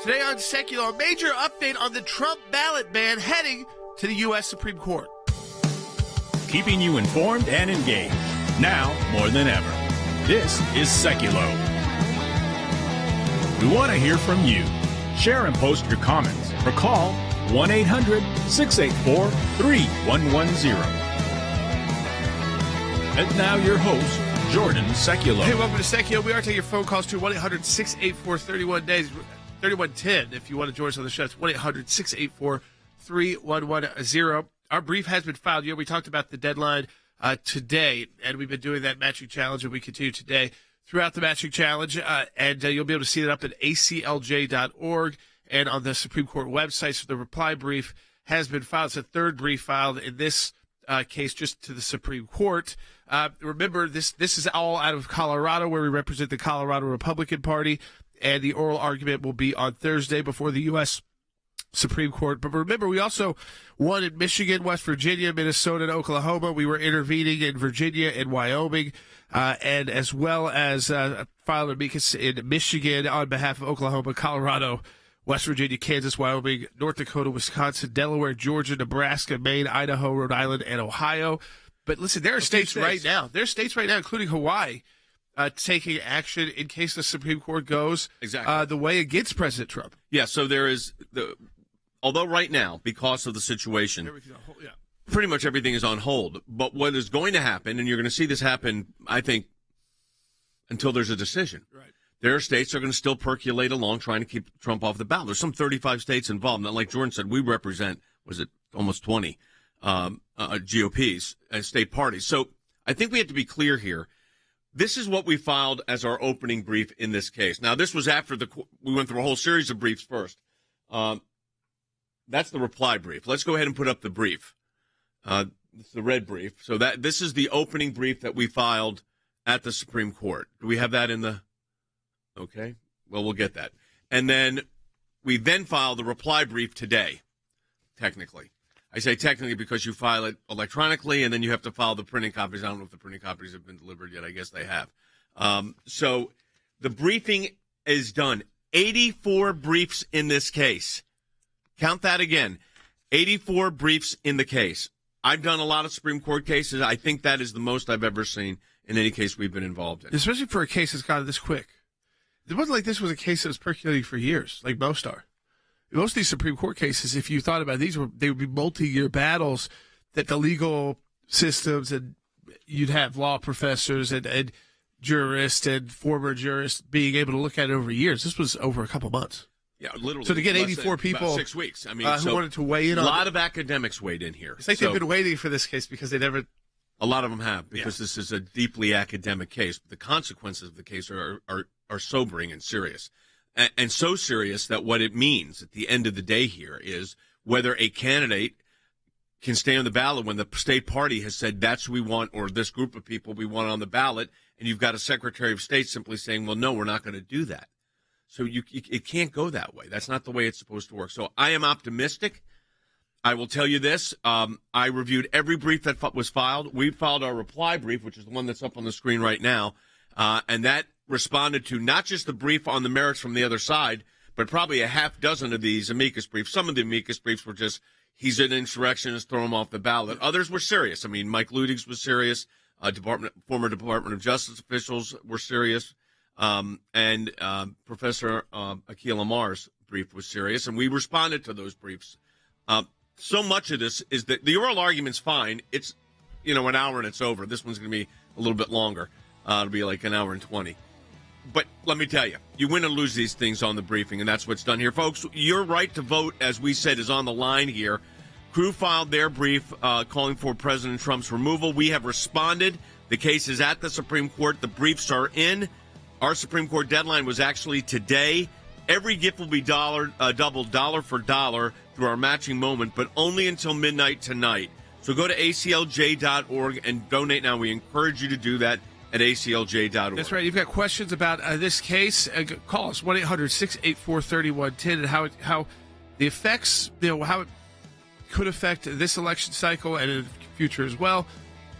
Today on Secular, a major update on the Trump ballot ban heading to the U.S. Supreme Court. Keeping you informed and engaged, now more than ever. This is Secular. We want to hear from you. Share and post your comments or call 1-800-684-3110. And now your host, Jordan Secular. Hey, welcome to Secular. We are taking your phone calls to 1-800-684-3110 if you want to join us on the show. It's 1-800-684-3110. Our brief has been filed. We talked about the deadline today, and we've been doing that matching challenge, and we continue today throughout the matching challenge. And you'll be able to see it up at aclj.org and on the Supreme Court website. So the reply brief has been filed. It's the third brief filed in this case just to the Supreme Court. Remember, this is all out of Colorado, where we represent the Colorado Republican Party, and the oral argument will be on Thursday before the U.S. Supreme Court. But remember, we also won in Michigan, West Virginia, Minnesota, and Oklahoma. We were intervening in Virginia and Wyoming, and as well as filed amicus in Michigan on behalf of Oklahoma, Colorado, West Virginia, Kansas, Wyoming, North Dakota, Wisconsin, Delaware, Georgia, Nebraska, Maine, Idaho, Rhode Island, and Ohio. But listen, there are states right now. There are states right now, including Hawaii, taking action in case the Supreme Court goes the way against President Trump. Yeah, so there is although right now, because of the situation, pretty much everything is on hold. But what is going to happen, and you're going to see this happen, I think, until there's a decision. Right. There are states that are going to still percolate along trying to keep Trump off the ballot. There's some 35 states involved. Now, like Jordan said, we represent, almost 20 GOPs as state parties. So I think we have to be clear here. This is what we filed as our opening brief in this case. Now, this was after we went through a whole series of briefs first. That's the reply brief. Let's go ahead and put up the brief. It's the red brief. So this is the opening brief that we filed at the Supreme Court. Do we have that in the? Okay. Well, we'll get that. And then we filed the reply brief today, technically. I say technically because you file it electronically, and then you have to file the printing copies. I don't know if the printing copies have been delivered yet. I guess they have. So the briefing is done. 84 briefs in this case. Count that again. 84 briefs in the case. I've done a lot of Supreme Court cases. I think that is the most I've ever seen in any case we've been involved in. Especially for a case that's gotten this quick. It wasn't like this was a case that was percolating for years, like most are. Most of these Supreme Court cases, if you thought about it, they would be multi-year battles that the legal systems, and you'd have law professors and jurists and former jurists being able to look at it over years. This was over a couple months. Yeah, literally. So to get 84 people, about 6 weeks. I mean, who wanted to weigh in on it. A lot of academics weighed in here. It's like they've been waiting for this case because they never. A lot of them have, because this is a deeply academic case. The consequences of the case are sobering and serious. And so serious that what it means at the end of the day here is whether a candidate can stay on the ballot when the state party has said that's who we want, or this group of people we want on the ballot, and you've got a Secretary of State simply saying, well, no, we're not going to do that. So it can't go that way. That's not the way it's supposed to work. So I am optimistic. I will tell you this. I reviewed every brief that was filed. We filed our reply brief, which is the one that's up on the screen right now, and that responded to not just the brief on the merits from the other side, but probably a half dozen of these amicus briefs. Some of the amicus briefs were just, he's an insurrectionist, throw him off the ballot. Others were serious. I mean, Mike Ludig's was serious. Former Department of Justice officials were serious. And Professor Akhil Amar's brief was serious, and we responded to those briefs. So much of this is that the oral argument's fine. It's, an hour and it's over. This one's going to be a little bit longer. It'll be like an hour and 20. But let me tell you, you win or lose these things on the briefing, and that's what's done here. Folks, your right to vote, as we said, is on the line here. Crew filed their brief calling for President Trump's removal. We have responded. The case is at the Supreme Court. The briefs are in. Our Supreme Court deadline was actually today. Every gift will be doubled dollar for dollar through our matching moment, but only until midnight tonight. So go to aclj.org and donate now. We encourage you to do that at aclj.org. That's right. You've got questions about this case, call us 1-800-684-3110 and how the effects, how it could affect this election cycle and in the future as well,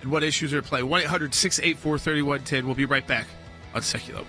and what issues are at play. 1-800-684-3110. We'll be right back on Secular.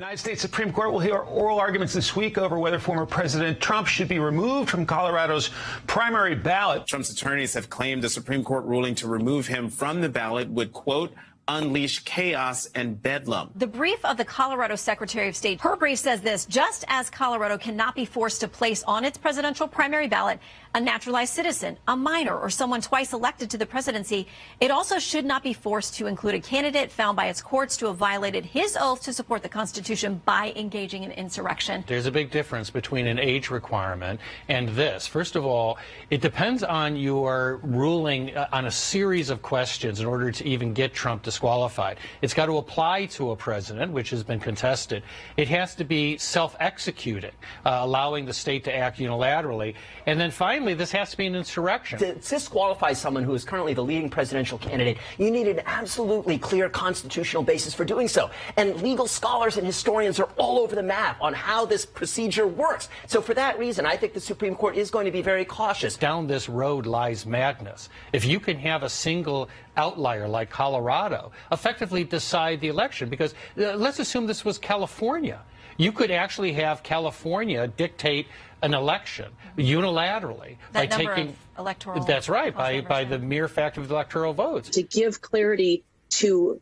United States Supreme Court will hear oral arguments this week over whether former President Trump should be removed from Colorado's primary ballot. Trump's attorneys have claimed the Supreme Court ruling to remove him from the ballot would, quote, unleash chaos and bedlam. The brief of the Colorado Secretary of State, her brief says this: just as Colorado cannot be forced to place on its presidential primary ballot a naturalized citizen, a minor, or someone twice elected to the presidency, it also should not be forced to include a candidate found by its courts to have violated his oath to support the Constitution by engaging in insurrection. There's a big difference between an age requirement and this. First of all, it depends on your ruling on a series of questions in order to even get Trump disqualified. It's got to apply to a president, which has been contested. It has to be self-executing, allowing the state to act unilaterally. And then finally, this has to be an insurrection. To disqualify someone who is currently the leading presidential candidate, you need an absolutely clear constitutional basis for doing so. And legal scholars and historians are all over the map on how this procedure works. So for that reason, I think the Supreme Court is going to be very cautious. Down this road lies madness. If you can have a single outlier like Colorado effectively decide the election, because let's assume this was California. You could actually have California dictate an election unilaterally That by number taking of electoral. That's right, by the mere fact of the electoral votes. To give clarity to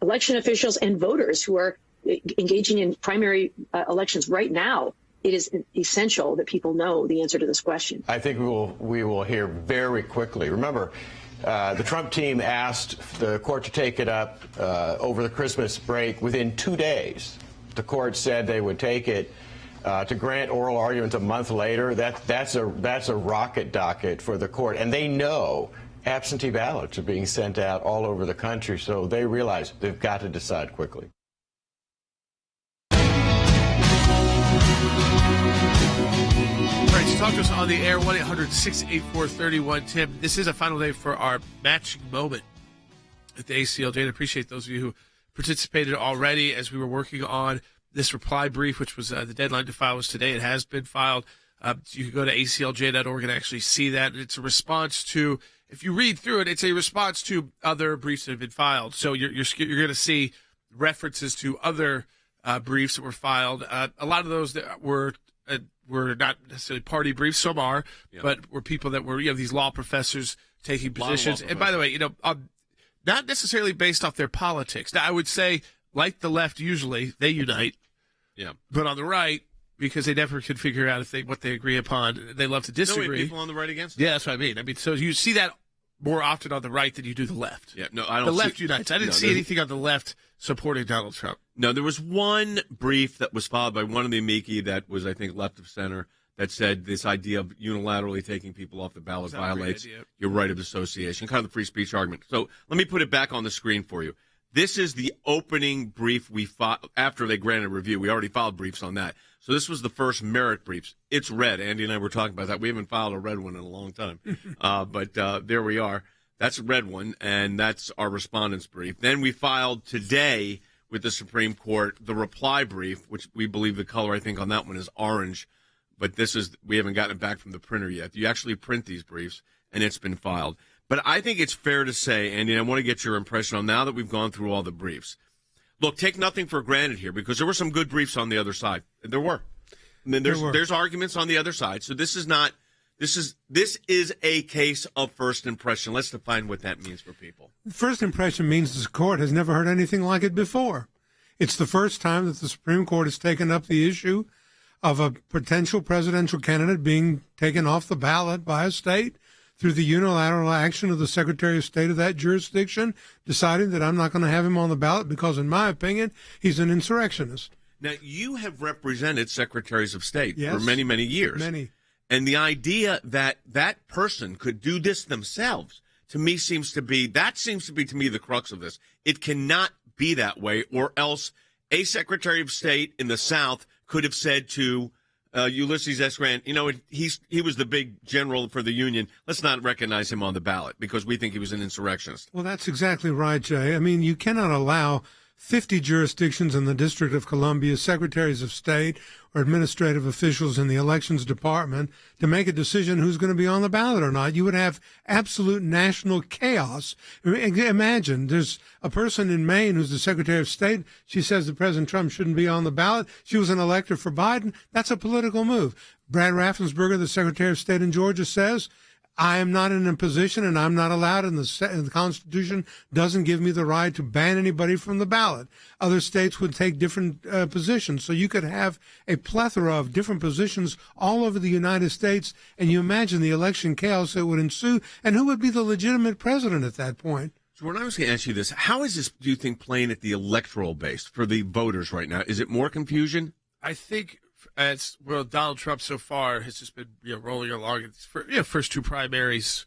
election officials and voters who are engaging in primary elections right now, it is essential that people know the answer to this question. I think we will hear very quickly. Remember, the Trump team asked the court to take it up over the Christmas break within 2 days. The court said they would take it. To grant oral arguments a month later, that's a rocket docket for the court. And they know absentee ballots are being sent out all over the country, so they realize they've got to decide quickly. All right, so talk to us on the air, 1-800-684-3110. This is a final day for our matching moment at the ACLJ. And I appreciate those of you who participated already as we were working on this reply brief, which was the deadline to file was today. It has been filed. You can go to aclj.org and actually see that. And it's a response to, if you read through it, it's a response to other briefs that have been filed. So you're going to see references to other briefs that were filed. A lot of those that were not necessarily party briefs. Some are, but were people that were, these law professors taking positions. And by the way, not necessarily based off their politics. Now, I would say, like the left, usually they unite. Yeah. But on the right, because they never can figure out what they agree upon, they love to disagree. People on the right against it. Yeah, that's what I mean. So you see that more often on the right than you do the left. Yeah, no, I don't. The left unites. I didn't see anything on the left supporting Donald Trump. No, there was one brief that was filed by one of the amici that was, I think, left of center, that said this idea of unilaterally taking people off the ballot violates your right of association, kind of the free speech argument. So let me put it back on the screen for you. This is the opening brief we filed after they granted review. We already filed briefs on that. So this was the first merit briefs. It's red. Andy and I were talking about that. We haven't filed a red one in a long time. But there we are. That's a red one, and that's our respondent's brief. Then we filed today with the Supreme Court the reply brief, which we believe the color, I think, on that one is orange. But we haven't gotten it back from the printer yet. You actually print these briefs, and it's been filed. But I think it's fair to say, Andy, and I want to get your impression on now that we've gone through all the briefs. Look, take nothing for granted here, because there were some good briefs on the other side. There were. I mean, there's arguments on the other side. So this is a case of first impression. Let's define what that means for people. First impression means the court has never heard anything like it before. It's the first time that the Supreme Court has taken up the issue of a potential presidential candidate being taken off the ballot by a state through the unilateral action of the Secretary of State of that jurisdiction, deciding that I'm not going to have him on the ballot because, in my opinion, he's an insurrectionist. Now, you have represented secretaries of state Yes, for many, many years. Many. And the idea that that person could do this themselves, to me, seems to be to me the crux of this. It cannot be that way, or else a Secretary of State in the South could have said to Ulysses S. Grant, he was the big general for the Union. Let's not recognize him on the ballot because we think he was an insurrectionist. Well, that's exactly right, Jay. I mean, you cannot allow 50 jurisdictions in the District of Columbia, secretaries of state or administrative officials in the elections department to make a decision who's going to be on the ballot or not. You would have absolute national chaos. Imagine there's a person in Maine who's the secretary of state. She says that President Trump shouldn't be on the ballot. She was an elector for Biden. That's a political move. Brad Raffensperger, the secretary of state in Georgia, says, I am not in a position and I'm not allowed, and the Constitution doesn't give me the right to ban anybody from the ballot. Other states would take different positions. So you could have a plethora of different positions all over the United States, and you imagine the election chaos that would ensue, and who would be the legitimate president at that point? So when I was going to ask you this, how is this, do you think, playing at the electoral base for the voters right now? Is it more confusion? I think Donald Trump so far has just been rolling along. First two primaries,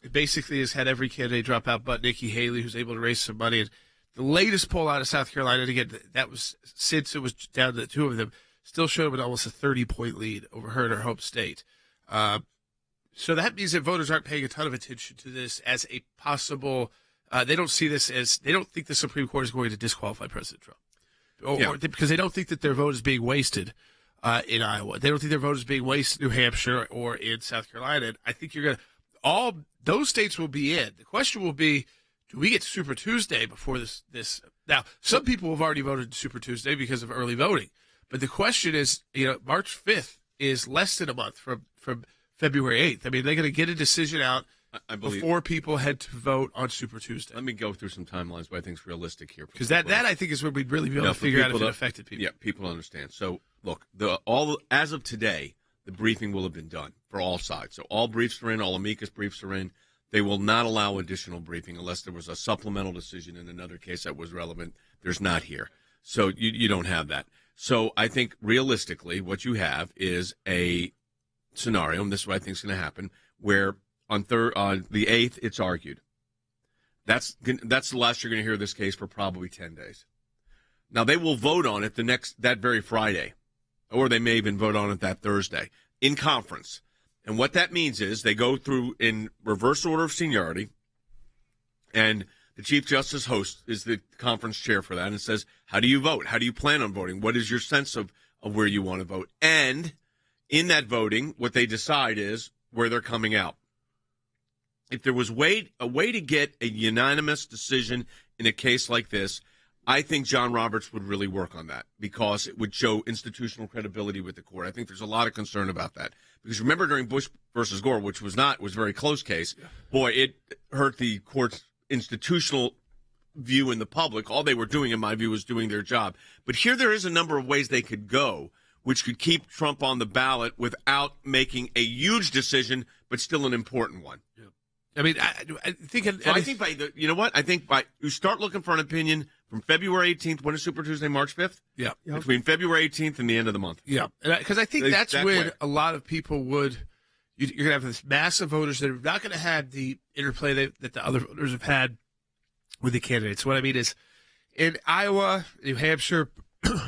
it basically has had every candidate drop out but Nikki Haley, who's able to raise some money. And the latest poll out of South Carolina, and again, that was since it was down to the two of them, still showed with almost a 30-point lead over her in her home state. So that means that voters aren't paying a ton of attention to this as a possible. They don't see this as, they don't think the Supreme Court is going to disqualify President Trump, because they don't think that their vote is being wasted. In Iowa. They don't think their vote is being wasted in New Hampshire or in South Carolina. And I think all those states will be in. The question will be, do we get Super Tuesday before this? Now, some people have already voted Super Tuesday because of early voting. But the question is, March 5th is less than a month from February 8th. I mean, they're going to get a decision out before people head to vote on Super Tuesday. Let me go through some timelines, but I think is realistic here. Because that I think is where we'd really be able to figure out if it affected people. Yeah, people understand. So, look, as of today, the briefing will have been done for all sides. So all briefs are in, all amicus briefs are in. They will not allow additional briefing unless there was a supplemental decision in another case that was relevant. There's not here. So you don't have that. So I think realistically what you have is a scenario, and this is what I think is going to happen, where on the 8th, it's argued. That's the last you're going to hear this case for probably 10 days. Now, they will vote on it that very Friday, or they may even vote on it that Thursday in conference. And what that means is they go through in reverse order of seniority, and the Chief Justice is the conference chair for that, and says, how do you vote? How do you plan on voting? What is your sense of where you want to vote? And in that voting, what they decide is where they're coming out. If there was a way to get a unanimous decision in a case like this, I think John Roberts would really work on that because it would show institutional credibility with the court. I think there's a lot of concern about that. Because remember during Bush versus Gore, which was a very close case, boy, it hurt the court's institutional view in the public. All they were doing, in my view, was doing their job. But here there is a number of ways they could go, which could keep Trump on the ballot without making a huge decision, but still an important one. Yeah. I mean, I think you start looking for an opinion from February 18th. When is Super Tuesday? March 5th? Yeah. Yep. Between February 18th and the end of the month. Yeah. Because I think that's when a lot of people you're going to have this mass of voters that are not going to have the interplay that the other voters have had with the candidates. What I mean is in Iowa, New Hampshire,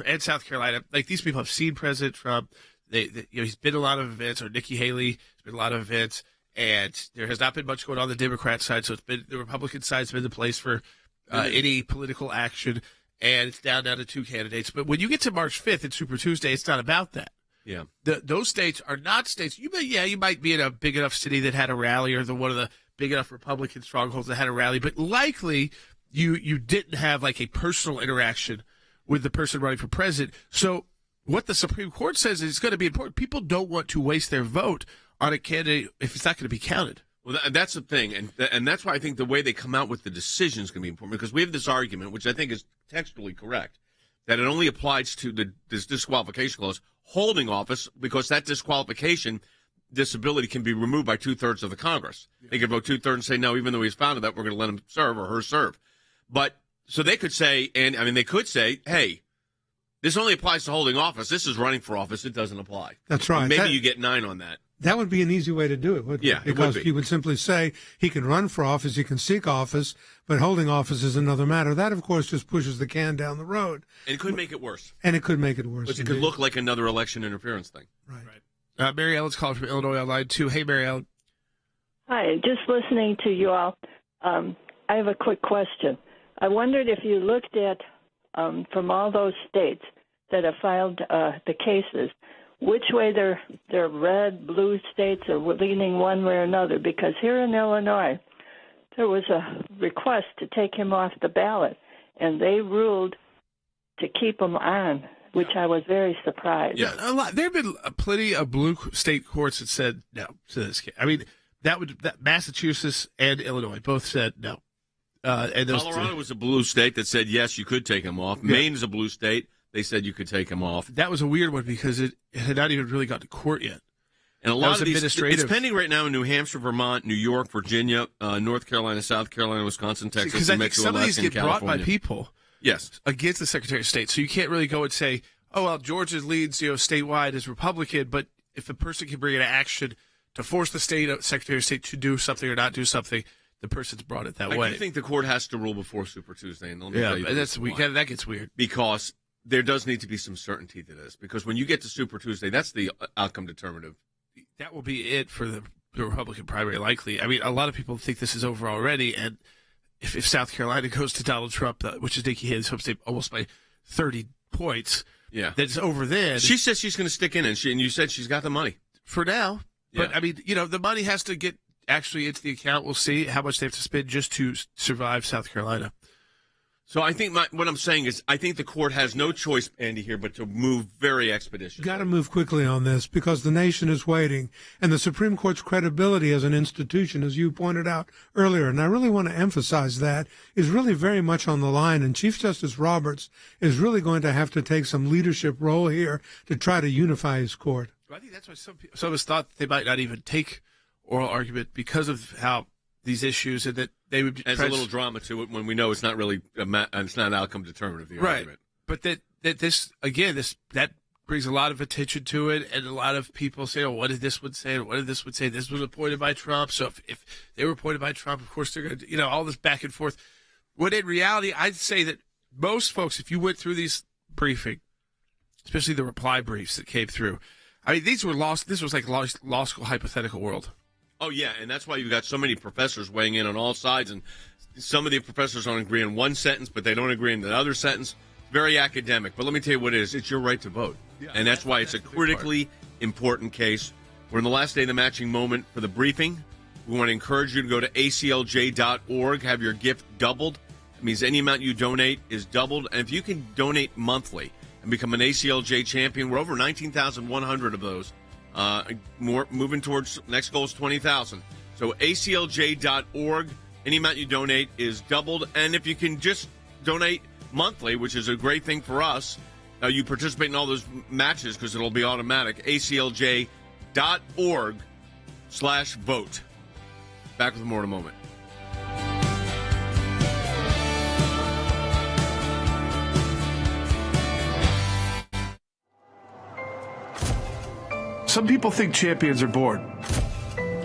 and South Carolina, like these people have seen President Trump. He's been to a lot of events, or Nikki Haley has been to a lot of events. And there has not been much going on the Democrat side, so it's been the Republican side's been the place for any political action, and it's down to two candidates. But when you get to March 5th and Super Tuesday, it's not about that. Yeah, those states are not states. You might be in a big enough city that had a rally, or one of the big enough Republican strongholds that had a rally, but likely you didn't have like a personal interaction with the person running for president. So what the Supreme Court says is going to be important. People don't want to waste their vote on a candidate if it's not going to be counted. Well, that's the thing, and that's why I think the way they come out with the decision is going to be important, because we have this argument, which I think is textually correct, that it only applies to this disqualification clause, holding office, because that disability can be removed by 2/3 of the Congress. Yeah. They could vote 2/3 and say, no, even though he's founded that, we're going to let him serve or her serve. But so they could say, they could say, hey, this only applies to holding office. This is running for office. It doesn't apply. That's right. And maybe you get 9 on that. That would be an easy way to do it, wouldn't it? Because it would be. You would simply say he can run for office, he can seek office, but holding office is another matter. That, of course, just pushes the can down the road. And it could make it worse. And it could make it worse. But it could look like another election interference thing. Right. Mary Ellen's calling from Illinois on line 2. Hey, Mary Ellen. Hi, just listening to you all. I have a quick question. I wondered if you looked at from all those states that have filed the cases, which way they're red, blue states are leaning one way or another. Because here in Illinois, there was a request to take him off the ballot, and they ruled to keep him on, which I was very surprised. Yeah, a lot. There have been plenty of blue state courts that said no to this case. I mean, that Massachusetts and Illinois both said no. And Colorado was a blue state that said yes, you could take him off. Yeah. Maine is a blue state. They said you could take him off. That was a weird one because it had not even really got to court yet. And a lot of these, administrative. it's pending right now in New Hampshire, Vermont, New York, Virginia, North Carolina, South Carolina, Wisconsin, Texas, Because I think Mexico, some of these Alaska, get and brought California. by people. Yes. Against the Secretary of State. So you can't really go and say, oh, well, Georgia leads, statewide as Republican, but if a person can bring an action to force the Secretary of State to do something or not do something, the person's brought it that way. I do think the court has to rule before Super Tuesday. And let me tell you and that's that gets weird. Because there does need to be some certainty to this. Because when you get to Super Tuesday, that's the outcome determinative. That will be it for the Republican primary, likely. I mean, a lot of people think this is over already, and if South Carolina goes to Donald Trump, which is Nikki Haley's home state, almost by 30 points, then it's over then. She says she's going to stick in, and you said she's got the money. For now. But, Yeah. I mean, the money has to get actually into the account. We'll see how much they have to spend just to survive South Carolina. So I think what I'm saying is I think the court has no choice, Andy, here, but to move very expeditiously. Got to move quickly on this because the nation is waiting. And the Supreme Court's credibility as an institution, as you pointed out earlier, and I really want to emphasize that, is really very much on the line. And Chief Justice Roberts is really going to have to take some leadership role here to try to unify his court. I think that's why some of us thought they might not even take oral argument because of how these issues, and that they would Adds a little drama to it when we know it's not really it's not outcome determinative, the right. argument. But that brings a lot of attention to it, and a lot of people say, "Oh, what did this one say? And what did this one say? This was appointed by Trump." So if they were appointed by Trump, of course they're going to, all this back and forth. When in reality, I'd say that most folks, if you went through these briefing, especially the reply briefs that came through, I mean, these were lost. This was like law school hypothetical world. Oh, yeah, and that's why you've got so many professors weighing in on all sides, and some of the professors don't agree on one sentence, but they don't agree on the other sentence. Very academic. But let me tell you what it is. It's your right to vote. Yeah, and that's why it's a critically important case. We're in the last day of the matching moment for the briefing. We want to encourage you to go to aclj.org, have your gift doubled. It means any amount you donate is doubled. And if you can donate monthly and become an ACLJ champion, we're over 19,100 of those. Moving towards next goal is 20,000. So aclj.org, any amount you donate is doubled. And if you can just donate monthly, which is a great thing for us, you participate in all those matches because it'll be automatic. aclj.org/vote. Back with more in a moment. Some people think champions are born,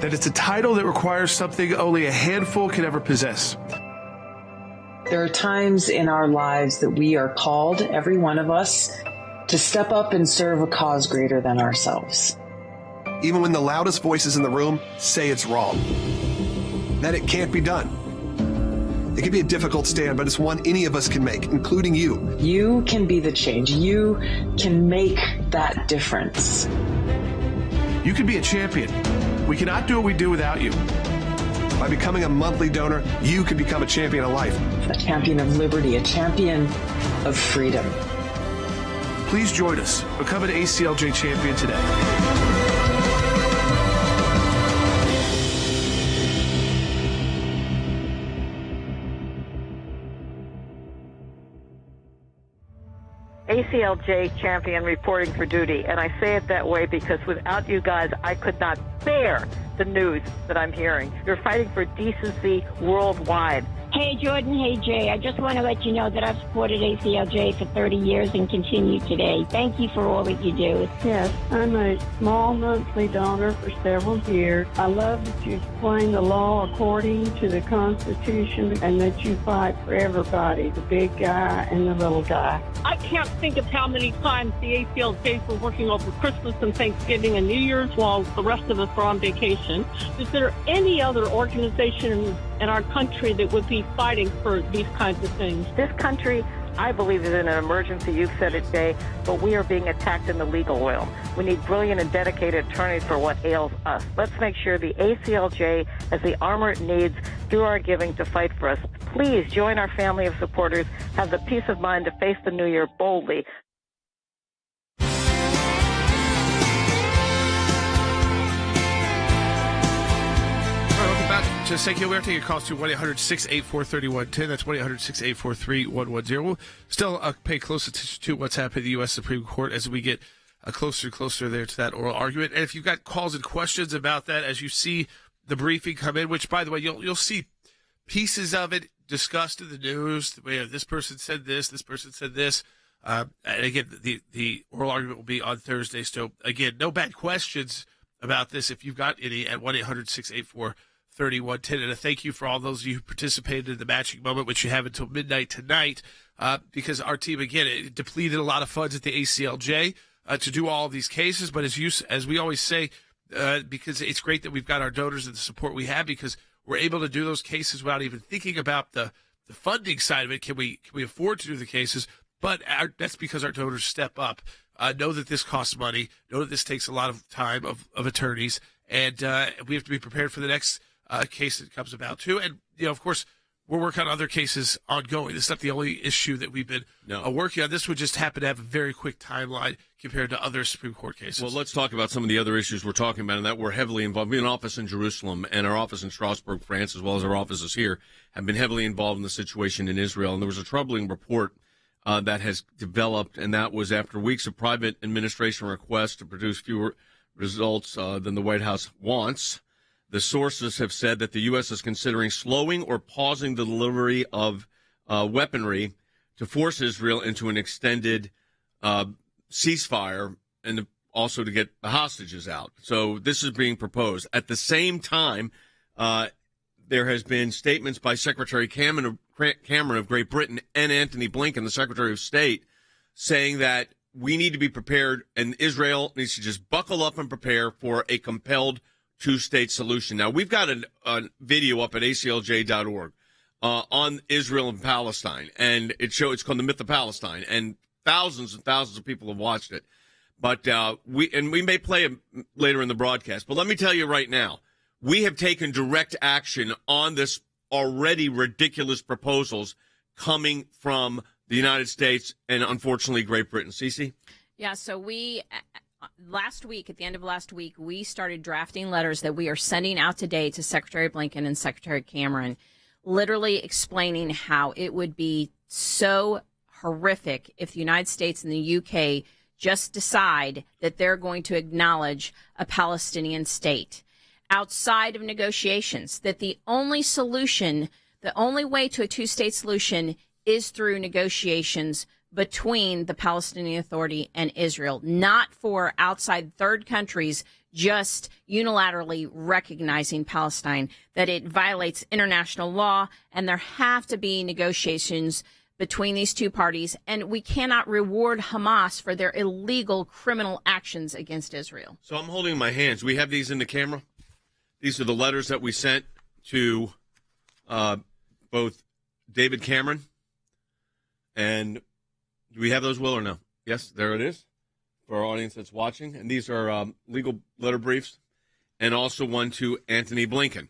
that it's a title that requires something only a handful can ever possess. There are times in our lives that we are called, every one of us, to step up and serve a cause greater than ourselves. Even when the loudest voices in the room say it's wrong, that it can't be done. It can be a difficult stand, but it's one any of us can make, including you. You can be the change. You can make that difference. You can be a champion. We cannot do what we do without you. By becoming a monthly donor, you can become a champion of life. A champion of liberty, a champion of freedom. Please join us. Become an ACLJ champion today. ACLJ champion reporting for duty, and I say it that way because without you guys, I could not bear the news that I'm hearing. You're fighting for decency worldwide. Hey, Jordan. Hey, Jay. I just want to let you know that I've supported ACLJ for 30 years and continue today. Thank you for all that you do. Yes, I'm a small monthly donor for several years. I love that you explain the law according to the Constitution and that you fight for everybody, the big guy and the little guy. I can't think of how many times the ACLJs were working over Christmas and Thanksgiving and New Year's while the rest of us were on vacation. Is there any other organization in our country that would be fighting for these kinds of things? This country I believe it's an emergency. You've said it, Jay, but we are being attacked in the legal realm. We need brilliant and dedicated attorneys for what ails us. Let's make sure the ACLJ has the armor it needs through our giving to fight for us. Please join our family of supporters. Have the peace of mind to face the new year boldly. Just thank you. We're taking calls to 1-800-684-3110. That's 1-800-684-3110. We'll still pay close attention to what's happening in the U.S. Supreme Court as we get closer and closer there to that oral argument. And if you've got calls and questions about that as you see the briefing come in, which, by the way, you'll see pieces of it discussed in the news. This person said this person said this. And again, the oral argument will be on Thursday. So, again, no bad questions about this if you've got any at 1-800-684-3110. And a thank you for all those of you who participated in the matching moment, which you have until midnight tonight, because our team, again, it depleted a lot of funds at the ACLJ to do all of these cases. But as we always say, because it's great that we've got our donors and the support we have, because we're able to do those cases without even thinking about the funding side of it. Can we afford to do the cases? But that's because our donors step up, know that this costs money, know that this takes a lot of time of attorneys, and we have to be prepared for the next case that comes about too. And, of course, we're working on other cases ongoing. This is not the only issue that we've been working on. This would just happen to have a very quick timeline compared to other Supreme Court cases. Well, let's talk about some of the other issues we're talking about, and that we're heavily involved. We have an office in Jerusalem, and our office in Strasbourg, France, as well as our offices here, have been heavily involved in the situation in Israel. And there was a troubling report that has developed, and that was after weeks of private administration requests to produce fewer results than the White House wants. The sources have said that the U.S. is considering slowing or pausing the delivery of weaponry to force Israel into an extended ceasefire and also to get the hostages out. So this is being proposed. At the same time, there has been statements by Secretary Cameron of Great Britain and Antony Blinken, the Secretary of State, saying that we need to be prepared and Israel needs to just buckle up and prepare for a compelled two-state solution. Now, we've got a video up at aclj.org on Israel and Palestine, and it's called The Myth of Palestine, and thousands of people have watched it. But we may play it later in the broadcast. But let me tell you right now, we have taken direct action on this already ridiculous proposals coming from the United States and, unfortunately, Great Britain. Cece? Yeah, so last week, at the end of last week, we started drafting letters that we are sending out today to Secretary Blinken and Secretary Cameron, literally explaining how it would be so horrific if the United States and the UK just decide that they're going to acknowledge a Palestinian state outside of negotiations, that the only solution, the only way to a two-state solution is through negotiations between the Palestinian Authority and Israel, not for outside third countries just unilaterally recognizing Palestine, that it violates international law, and there have to be negotiations between these two parties, and we cannot reward Hamas for their illegal criminal actions against Israel. So I'm holding in my hands. We have these in the camera. These are the letters that we sent to both David Cameron and do we have those, Will, or no? Yes, there it is for our audience that's watching. And these are legal letter briefs and also one to Antony Blinken.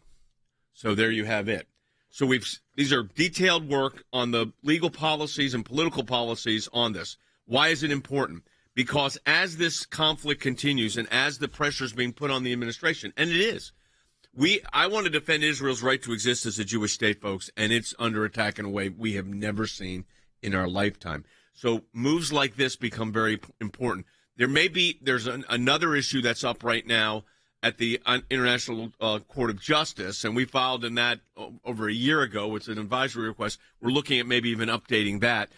So there you have it. So these are detailed work on the legal policies and political policies on this. Why is it important? Because as this conflict continues and as the pressure is being put on the administration, and it is, I want to defend Israel's right to exist as a Jewish state, folks, and it's under attack in a way we have never seen in our lifetime. So moves like this become very important. There's another issue that's up right now at the International Court of Justice, and we filed in that over a year ago. It's an advisory request. We're looking at maybe even updating that.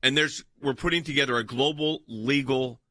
And we're putting together a global legal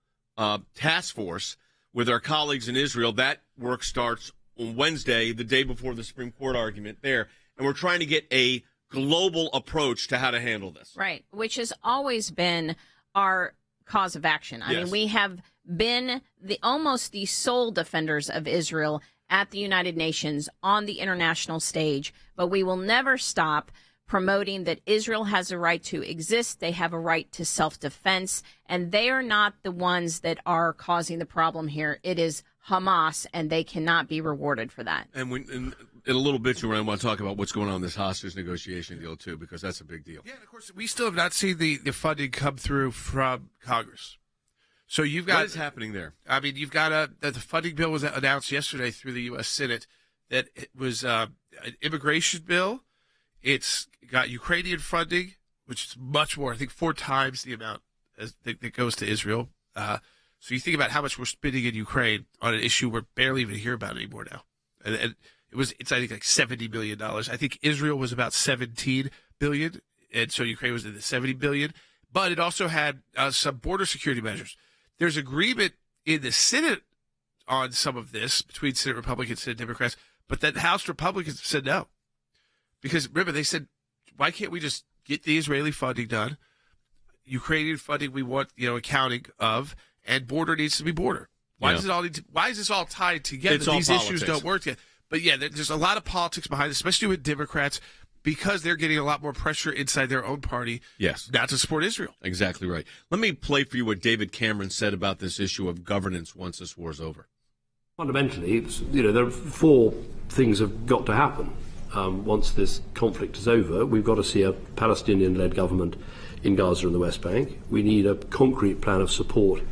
task force with our colleagues in Israel. That work starts on Wednesday, the day before the Supreme Court argument there. And we're trying to get a global approach to how to handle this. Right, which has always been our cause of action. I mean, we have been almost the sole defenders of Israel at the United Nations on the international stage, but we will never stop promoting that Israel has a right to exist. They have a right to self-defense, and they are not the ones that are causing the problem here. It is Hamas, and they cannot be rewarded for that. And in a little bit, I want to talk about what's going on in this hostage negotiation deal, too, because that's a big deal. Yeah, and of course, we still have not seen the funding come through from Congress. So you've got... What is happening there? I mean, you've got the funding bill was announced yesterday through the U.S. Senate that it was an immigration bill. It's got Ukrainian funding, which is much more, I think 4 times the amount that goes to Israel. So you think about how much we're spending in Ukraine on an issue we're barely even hear about anymore now. And it's I think like $70 billion. I think Israel was about $17 billion, and so Ukraine was in the $70 billion. But it also had some border security measures. There's agreement in the Senate on some of this between Senate Republicans and Senate Democrats, but then House Republicans said no. Because remember, they said, why can't we just get the Israeli funding done? Ukrainian funding we want, accounting of, and border needs to be border. Why does it all why is this all tied together? It's all These politics. issues don't work together. But yeah, there's a lot of politics behind this, especially with Democrats, because they're getting a lot more pressure inside their own party not to support Israel. Exactly right. Let me play for you what David Cameron said about this issue of governance once this war's over. Fundamentally, there are 4 things have got to happen. Once this conflict is over, we've got to see a Palestinian-led government in Gaza and the West Bank. We need a concrete plan of support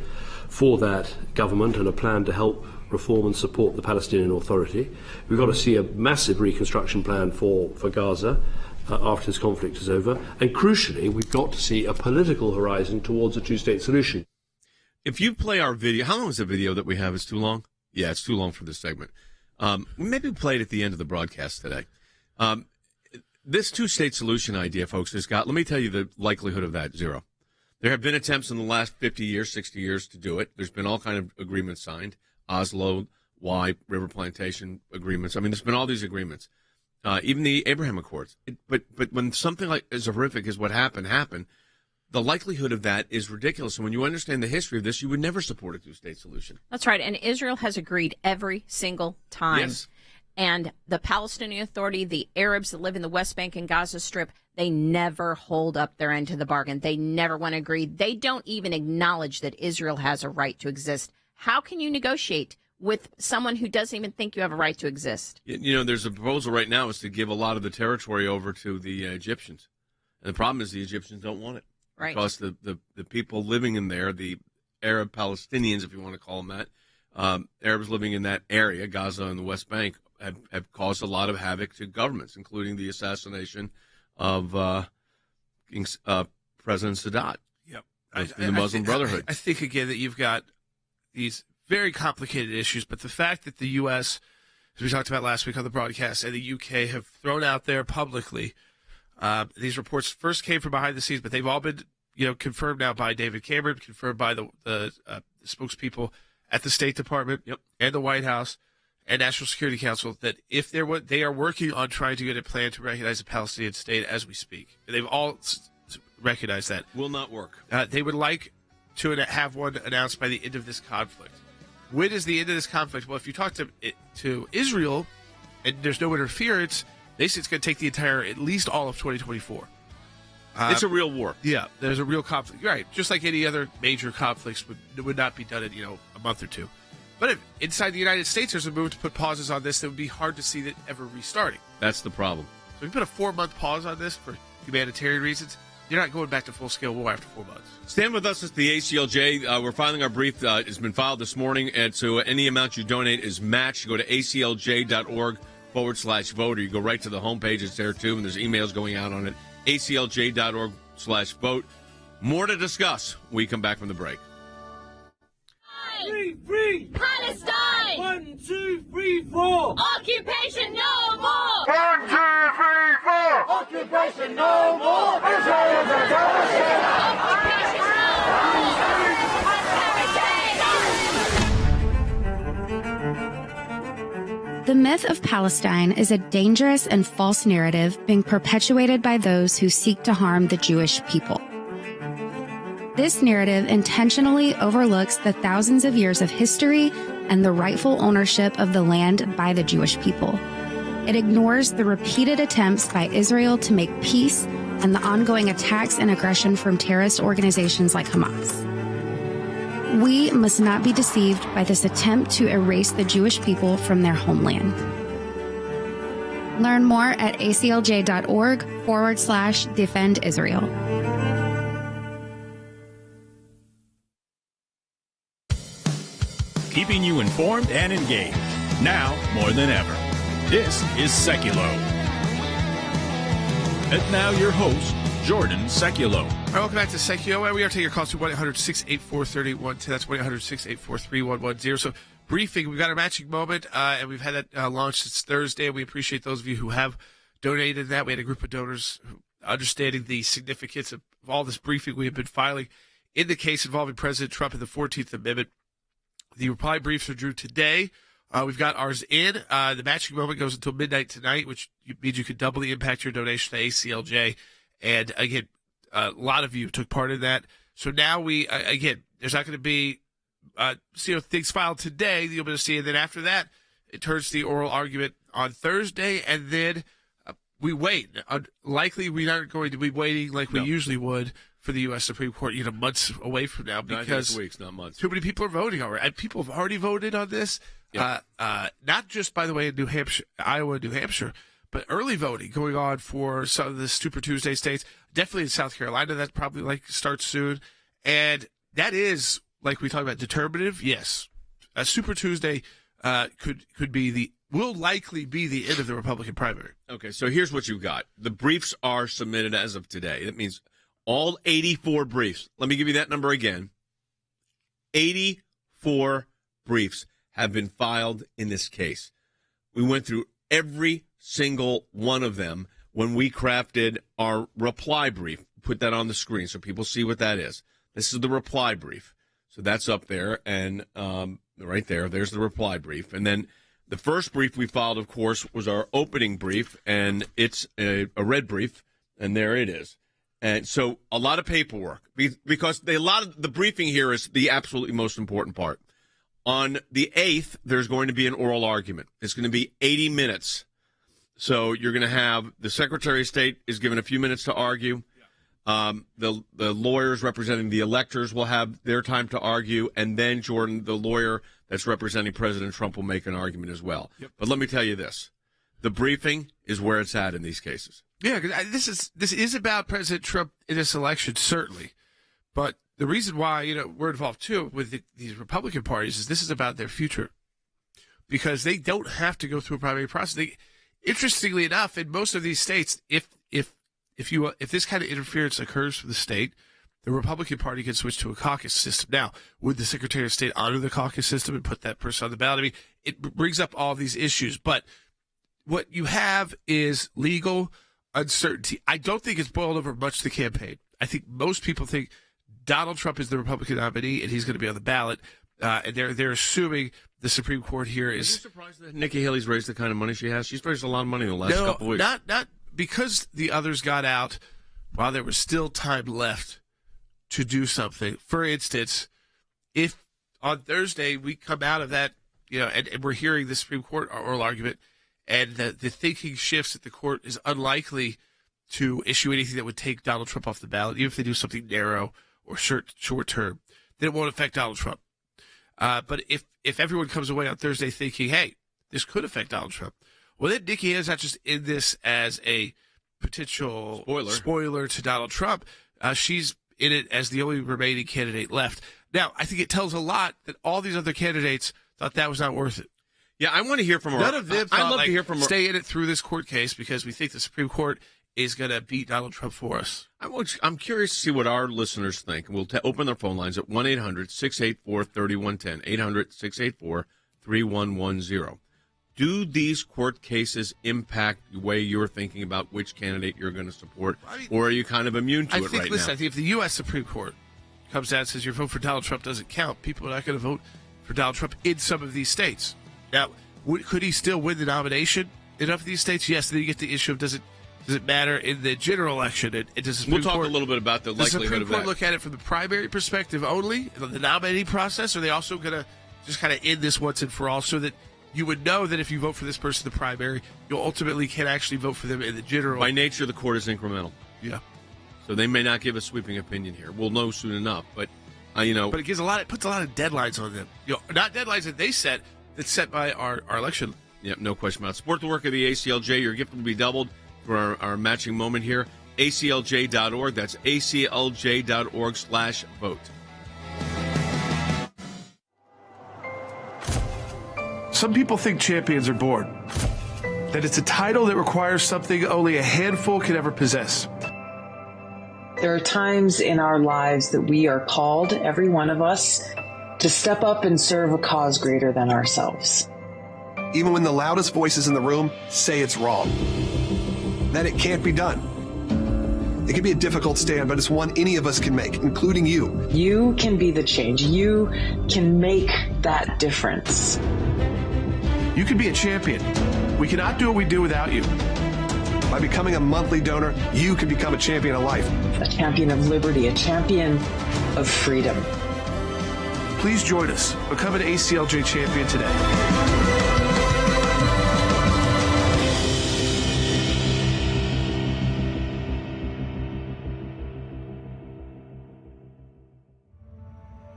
for that government and a plan to help reform and support the Palestinian Authority. We've got to see a massive reconstruction plan for Gaza after this conflict is over. And crucially, we've got to see a political horizon towards a 2-state solution. If you play our video, how long is the video that we have? Is too long? Yeah, it's too long for this segment. Maybe play it at the end of the broadcast today. This 2-state solution idea, folks, has got, let me tell you the likelihood of that, 0. There have been attempts in the last 50 years, 60 years to do it. There's been all kind of agreements signed. Oslo, River Plantation agreements. I mean, there's been all these agreements. Even the Abraham Accords. But when something like as horrific as what happened, the likelihood of that is ridiculous. And when you understand the history of this, you would never support a 2-state solution. That's right. And Israel has agreed every single time. Yes. And the Palestinian Authority, the Arabs that live in the West Bank and Gaza Strip, they never hold up their end of the bargain. They never want to agree. They don't even acknowledge that Israel has a right to exist. How can you negotiate with someone who doesn't even think you have a right to exist? There's a proposal right now is to give a lot of the territory over to the Egyptians. And the problem is the Egyptians don't want it. Right. Because the people living in there, the Arab Palestinians, if you want to call them that, Arabs living in that area, Gaza and the West Bank, have caused a lot of havoc to governments, including the assassination of President Sadat. Yep. In the Muslim Brotherhood. I think, again, that you've got these very complicated issues, but the fact that the U.S., as we talked about last week on the broadcast, and the U.K. have thrown out there publicly, these reports first came from behind the scenes, but they've all been, confirmed now by David Cameron, confirmed by the spokespeople at the State Department and the White House and National Security Council, that if they are working on trying to get a plan to recognize a Palestinian state as we speak. They've all recognized that. Will not work. They would like to have one announced by the end of this conflict. When is the end of this conflict? Well, if you talk to Israel and there's no interference, they say it's going to take the entire, at least all of 2024. It's a real war. Yeah, there's a real conflict. You're right. Just like any other major conflicts would not be done in, a month or two. But if inside the United States there's a move to put pauses on this, that would be hard to see that ever restarting. That's the problem. So if you put a 4-month pause on this for humanitarian reasons, you're not going back to full-scale war after 4 months. Stand with us at the ACLJ. We're filing our brief. It's been filed this morning, and so any amount you donate is matched. You go to aclj.org/vote, or you go right to the homepage. It's there, too, and there's emails going out on it. aclj.org/vote. More to discuss when we come back from the break. Free Palestine! 1, 2, 3, 4! Occupation no more! 1, 2, 3, 4! Occupation no more! Israel is a terrorist state! Occupation no more! The myth of Palestine is a dangerous and false narrative being perpetuated by those who seek to harm the Jewish people. This narrative intentionally overlooks the thousands of years of history and the rightful ownership of the land by the Jewish people. It ignores the repeated attempts by Israel to make peace and the ongoing attacks and aggression from terrorist organizations like Hamas. We must not be deceived by this attempt to erase the Jewish people from their homeland. Learn more at aclj.org/defend Israel. Keeping you informed and engaged. Now more than ever. This is Seculo. And now your host, Jordan Seculo. All right, welcome back to Seculo. We are taking your calls to 1-800-684-3110. That's 1-800-684-3110. So, briefing, we've got our matching moment, and we've had that launched since Thursday. We appreciate those of you who have donated that. We had a group of donors understanding the significance of all this briefing we have been filing in the case involving President Trump and the 14th Amendment. The reply briefs are due today. We've got ours in. The matching moment goes until midnight tonight, which means you could doubly impact your donation to ACLJ. And again, a lot of you took part in that. So now we, again, there's not going to be, things filed today that you'll be able to see. And then after that, it turns to the oral argument on Thursday. And then we wait. Likely, we aren't going to be waiting like we usually would for the U.S. Supreme Court, months away from now, because weeks, not months. Too many people are voting already. And people have already voted on this. Yep. Not just, by the way, in New Hampshire, Iowa and New Hampshire, but early voting going on for some of the Super Tuesday states. Definitely in South Carolina, that probably starts soon. And that is, like we talked about, determinative. Yes, a Super Tuesday will likely be the end of the Republican primary. Okay, so here's what you've got. The briefs are submitted as of today. That means all 84 briefs. Let me give you that number again. 84 briefs have been filed in this case. We went through every single one of them when we crafted our reply brief. Put that on the screen so people see what that is. This is the reply brief. So that's up there, and right there's the reply brief. And then the first brief we filed, of course, was our opening brief, and it's a red brief, and there it is. And so a lot of paperwork, because a lot of the briefing here is the absolutely most important part. On the 8th, there's going to be an oral argument. It's going to be 80 minutes. So you're going to have the Secretary of State is given a few minutes to argue. The lawyers representing the electors will have their time to argue. And then, Jordan, the lawyer that's representing President Trump will make an argument as well. Yep. But let me tell you this. The briefing is where it's at in these cases. Yeah, because this is about President Trump in this election, certainly. But the reason why, we're involved, too, with these Republican parties is this is about their future. Because they don't have to go through a primary process. Interestingly enough, in most of these states, if this kind of interference occurs for the state, the Republican Party can switch to a caucus system. Now, would the Secretary of State honor the caucus system and put that person on the ballot? I mean, it brings up all these issues. But what you have is legal uncertainty. I don't think it's boiled over much the campaign. I think most people think Donald Trump is the Republican nominee and he's going to be on the ballot. And they're assuming the Supreme Court here is. Are you surprised that Nikki Haley's raised the kind of money she has? She's raised a lot of money in the last couple of weeks. Not because the others got out while there was still time left to do something. For instance, if on Thursday we come out of that, and we're hearing the Supreme Court oral argument, and the thinking shifts that the court is unlikely to issue anything that would take Donald Trump off the ballot, even if they do something narrow or short term, then it won't affect Donald Trump. But if everyone comes away on Thursday thinking, hey, this could affect Donald Trump, well, then Nikki Haley's not just in this as a potential spoiler to Donald Trump. She's in it as the only remaining candidate left. Now, I think it tells a lot that all these other candidates thought that was not worth it. Yeah, I want to hear from her. None of them thought, I'd love to hear from her. Stay in it through this court case because we think the Supreme Court is going to beat Donald Trump for us. I'm curious to see what our listeners think. We'll open their phone lines at 1-800-684-3110, 800-684-3110. Do these court cases impact the way you're thinking about which candidate you're going to support, or are you kind of immune to it right now? I think if the U.S. Supreme Court comes out and says your vote for Donald Trump doesn't count, people are not going to vote for Donald Trump in some of these states. Now, could he still win the nomination in enough of these states? Yes. Then you get the issue of does it matter in the general election? We'll talk a little bit about the likelihood of that. Does the Supreme Court look at it from the primary perspective only, the nominating process, or are they also going to just kind of end this once and for all so that you would know that if you vote for this person in the primary, you ultimately can actually vote for them in the general. By nature, the court is incremental. Yeah. So they may not give a sweeping opinion here. We'll know soon enough, but But it gives it puts a lot of deadlines on them. Not deadlines that they set, that's set by our election. Yeah, no question about it. Support the work of the ACLJ. Your gift will be doubled for our matching moment here. ACLJ.org. That's ACLJ.org/vote. Some people think champions are bored, that it's a title that requires something only a handful can ever possess. There are times in our lives that we are called, every one of us, to step up and serve a cause greater than ourselves. Even when the loudest voices in the room say it's wrong, that it can't be done. It can be a difficult stand, but it's one any of us can make, including you. You can be the change. You can make that difference. You can be a champion. We cannot do what we do without you. By becoming a monthly donor, you can become a champion of life. A champion of liberty, a champion of freedom. Please join us. Become an ACLJ champion today.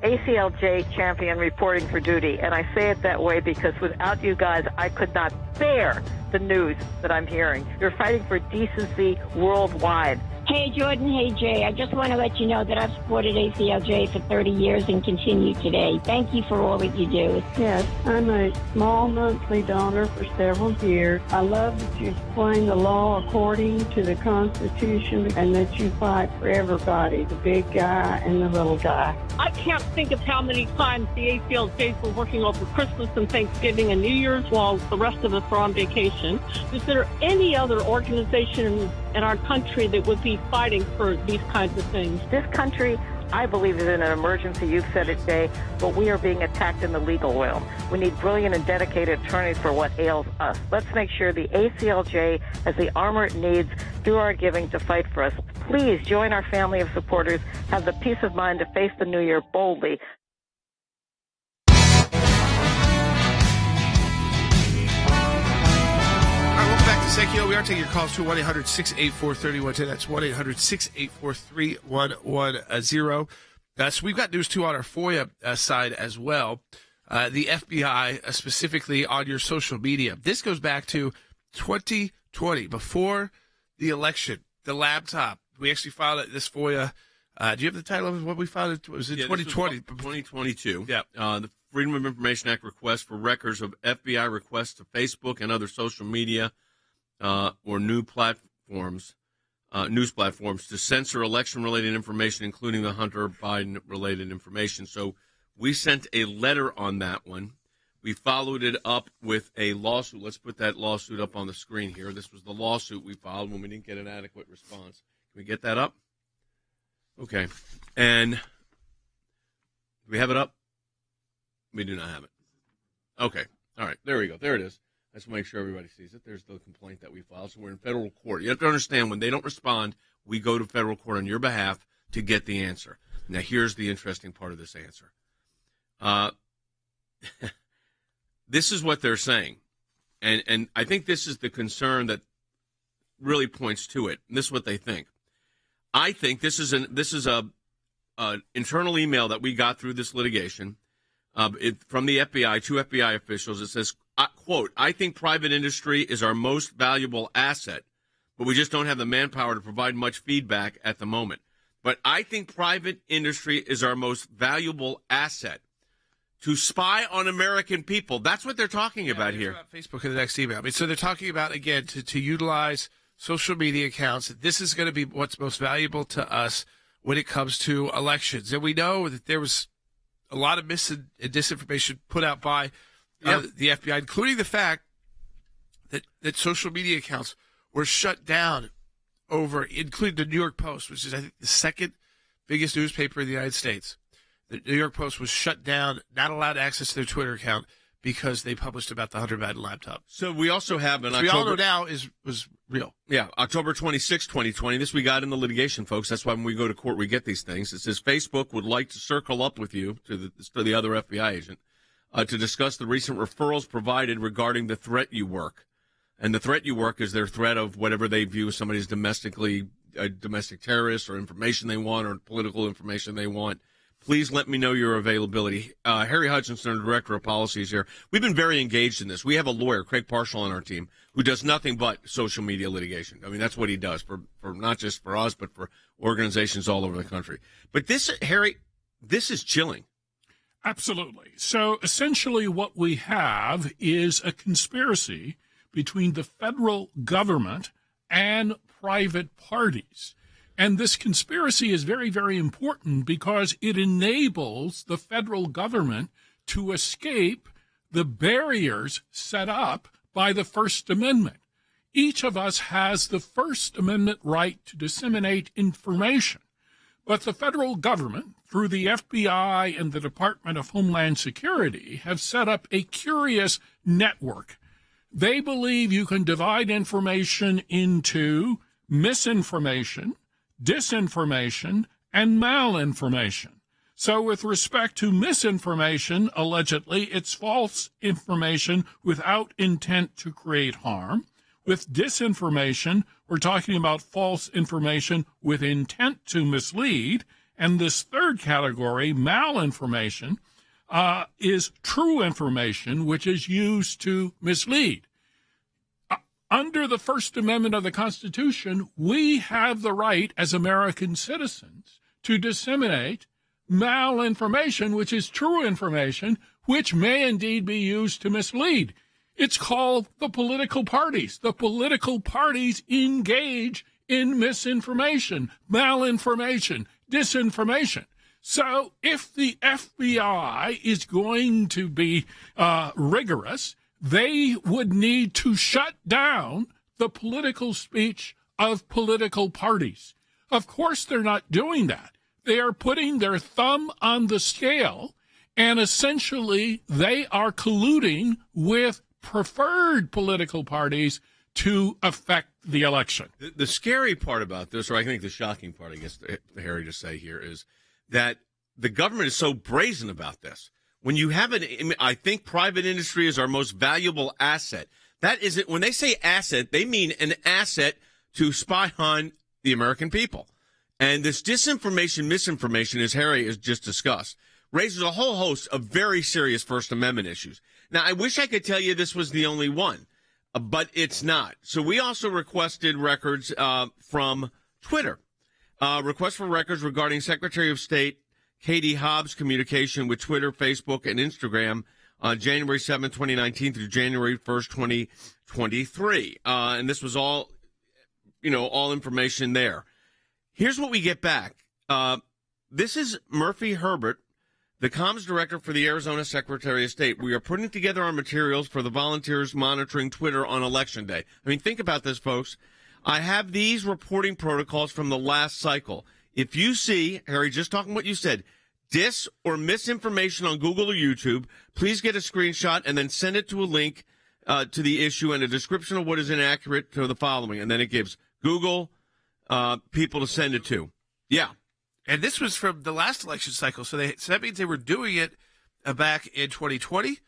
ACLJ champion reporting for duty. And I say it that way because without you guys, I could not bear the news that I'm hearing. You're fighting for decency worldwide. Hey, Jordan. Hey, Jay. I just want to let you know that I've supported ACLJ for 30 years and continue today. Thank you for all that you do. Yes, I'm a small monthly donor for several years. I love that you explain the law according to the Constitution and that you fight for everybody, the big guy and the little guy. I can't think of how many times the ACLJs were working over Christmas and Thanksgiving and New Year's while the rest of us are on vacation. Is there any other organization in our country that would be fighting for these kinds of things? This country, I believe, is in an emergency. You've said it, Jay, but we are being attacked in the legal realm. We need brilliant and dedicated attorneys for what ails us. Let's make sure the ACLJ has the armor it needs through our giving to fight for us. Please join our family of supporters. Have the peace of mind to face the new year boldly. Back to Sekio. We are taking your calls to 1-800-684-3110. That's 1-800-684-3110. So we've got news, too, on our FOIA side as well. The FBI, specifically on your social media. This goes back to 2020, before the election. The laptop. We actually filed this FOIA. Do you have the title of what we filed? Was it 2020? 2022. Yeah. The Freedom of Information Act request for records of FBI requests to Facebook and other social media or news platforms to censor election-related information, including the Hunter Biden-related information. So we sent a letter on that one. We followed it up with a lawsuit. Let's put that lawsuit up on the screen here. This was the lawsuit we filed when we didn't get an adequate response. Can we get that up? Okay. And do we have it up? We do not have it. Okay. All right. There we go. There it is. I just want to make sure everybody sees it. There's the complaint that we filed. So we're in federal court. You have to understand, when they don't respond, we go to federal court on your behalf to get the answer. Now, here's the interesting part of this answer. This is what they're saying. And I think this is the concern that really points to it. And this is what they think. I think this is a internal email that we got through this litigation from the FBI, two FBI officials. It says, quote, "I think private industry is our most valuable asset, but we just don't have the manpower to provide much feedback at the moment. But I think private industry is our most valuable asset to spy on American people." That's what they're talking about here. About Facebook in the next email. I mean, so they're talking about, again, to utilize social media accounts. This is going to be what's most valuable to us when it comes to elections. And we know that there was a lot of mis and disinformation put out by the FBI, including the fact that social media accounts were shut down including the New York Post, which is, I think, the second biggest newspaper in the United States. The New York Post was shut down, not allowed access to their Twitter account because they published about the Hunter Biden laptop. So we also have an October. We all know now was real. Yeah, October 26, 2020. This we got in the litigation, folks. That's why when we go to court, we get these things. It says Facebook would like to circle up with you, to the other FBI agent, to discuss the recent referrals provided regarding the Threat You Work. And the Threat You Work is their threat of whatever they view as somebody's domestic terrorist or information they want or political information they want. Please let me know your availability. Harry Hutchinson, Director of Policies here. We've been very engaged in this. We have a lawyer, Craig Parshall, on our team who does nothing but social media litigation. I mean, that's what he does for not just for us, but for organizations all over the country. But this, Harry, this is chilling. Absolutely. So essentially what we have is a conspiracy between the federal government and private parties. And this conspiracy is very, very important because it enables the federal government to escape the barriers set up by the First Amendment. Each of us has the First Amendment right to disseminate information, but the federal government, through the FBI and the Department of Homeland Security, have set up a curious network. They believe you can divide information into misinformation, disinformation, and malinformation. So with respect to misinformation, allegedly, it's false information without intent to create harm. With disinformation, we're talking about false information with intent to mislead. And this third category, malinformation, is true information which is used to mislead. Under the First Amendment of the Constitution, we have the right as American citizens to disseminate malinformation, which is true information, which may indeed be used to mislead. It's called the political parties. The political parties engage in misinformation, malinformation, disinformation. So if the FBI is going to be rigorous, they would need to shut down the political speech of political parties. Of course, they're not doing that. They are putting their thumb on the scale, and essentially they are colluding with preferred political parties to affect the election. The scary part about this, or I think the shocking part, I guess, Harry, to say here, is that the government is so brazen about this. When you have I think private industry is our most valuable asset. That is it. When they say asset, they mean an asset to spy on the American people. And this disinformation, misinformation, as Harry has just discussed, raises a whole host of very serious First Amendment issues. Now, I wish I could tell you this was the only one, but it's not. So we also requested records from Twitter. Request for records regarding Secretary of State Katie Hobbs' communication with Twitter, Facebook, and Instagram on January 7, 2019 through January 1st, 2023. And this was all information there. Here's what we get back. This is Murphy Herbert, the comms director for the Arizona Secretary of State. We are putting together our materials for the volunteers monitoring Twitter on Election Day. I mean, think about this, folks. I have these reporting protocols from the last cycle. If you see, Harry, just talking what you said, dis or misinformation on Google or YouTube, please get a screenshot and then send it to a link to the issue and a description of what is inaccurate to the following. And then it gives Google people to send it to. Yeah. And this was from the last election cycle. So that means they were doing it back in 2020.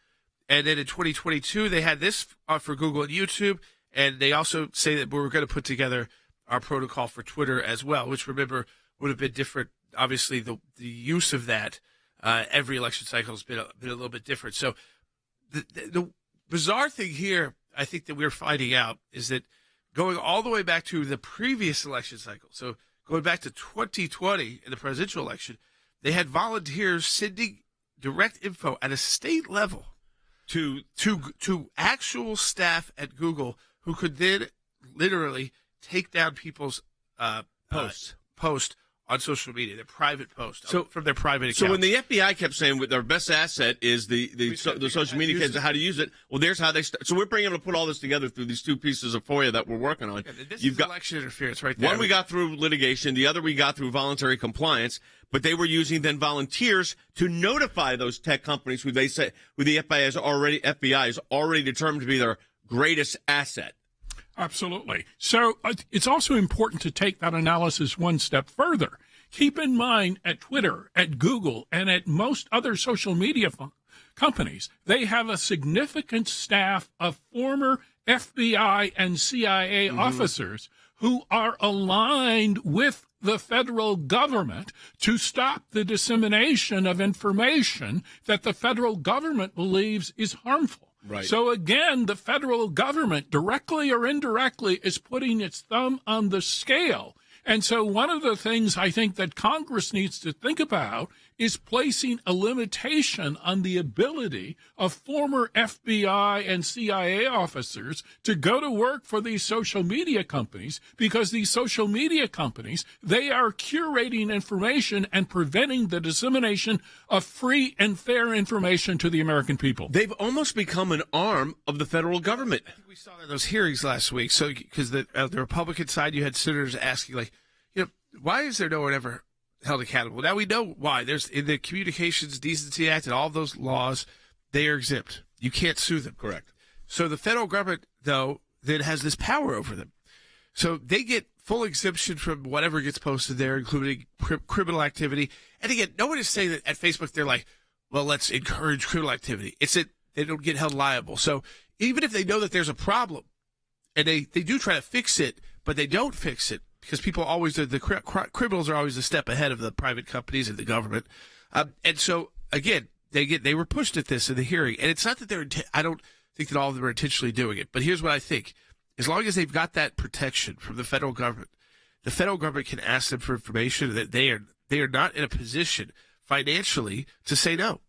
And then in 2022, they had this for Google and YouTube. And they also say that we were going to put together our protocol for Twitter as well, which, remember, would have been different. Obviously, the use of that every election cycle has been a little bit different. So the bizarre thing here, I think, that we're finding out is that going all the way back to the previous election cycle, so going back to 2020 in the presidential election, they had volunteers sending direct info at a state level to actual staff at Google who could then literally take down people's post on social media, their private posts from their private accounts. So when the FBI kept saying what their best asset is the social media accounts, how to use it, well, there's how they start. So we're bringing to put all this together through these two pieces of FOIA that we're working on. Yeah, this is election interference right there. One we got through litigation, the other we got through voluntary compliance, but they were using then volunteers to notify those tech companies who the FBI is already determined to be their greatest asset. Absolutely. So it's also important to take that analysis one step further. Keep in mind at Twitter, at Google, and at most other social media companies, they have a significant staff of former FBI and CIA officers who are aligned with the federal government to stop the dissemination of information that the federal government believes is harmful. Right. So again, the federal government, directly or indirectly, is putting its thumb on the scale. And so one of the things I think that Congress needs to think about is placing a limitation on the ability of former FBI and CIA officers to go to work for these social media companies, because these social media companies, they are curating information and preventing the dissemination of free and fair information to the American people. They've almost become an arm of the federal government. I think we saw that in those hearings last week. So, because the Republican side, you had senators asking, like, why is there no one ever held accountable? Now we know why. There's in the Communications Decency Act and all those laws, they are exempt. You can't sue them. Correct. So the federal government, though, then has this power over them. So they get full exemption from whatever gets posted there, including criminal activity. And again, no one is saying that at Facebook they're like, well, let's encourage criminal activity. It's that they don't get held liable. So even if they know that there's a problem, and they do try to fix it, but they don't fix it, because people always, the criminals are always a step ahead of the private companies and the government. And so, again, they were pushed at this in the hearing. And it's not that I don't think that all of them are intentionally doing it. But here's what I think. As long as they've got that protection from the federal government can ask them for information that they are not in a position financially to say no.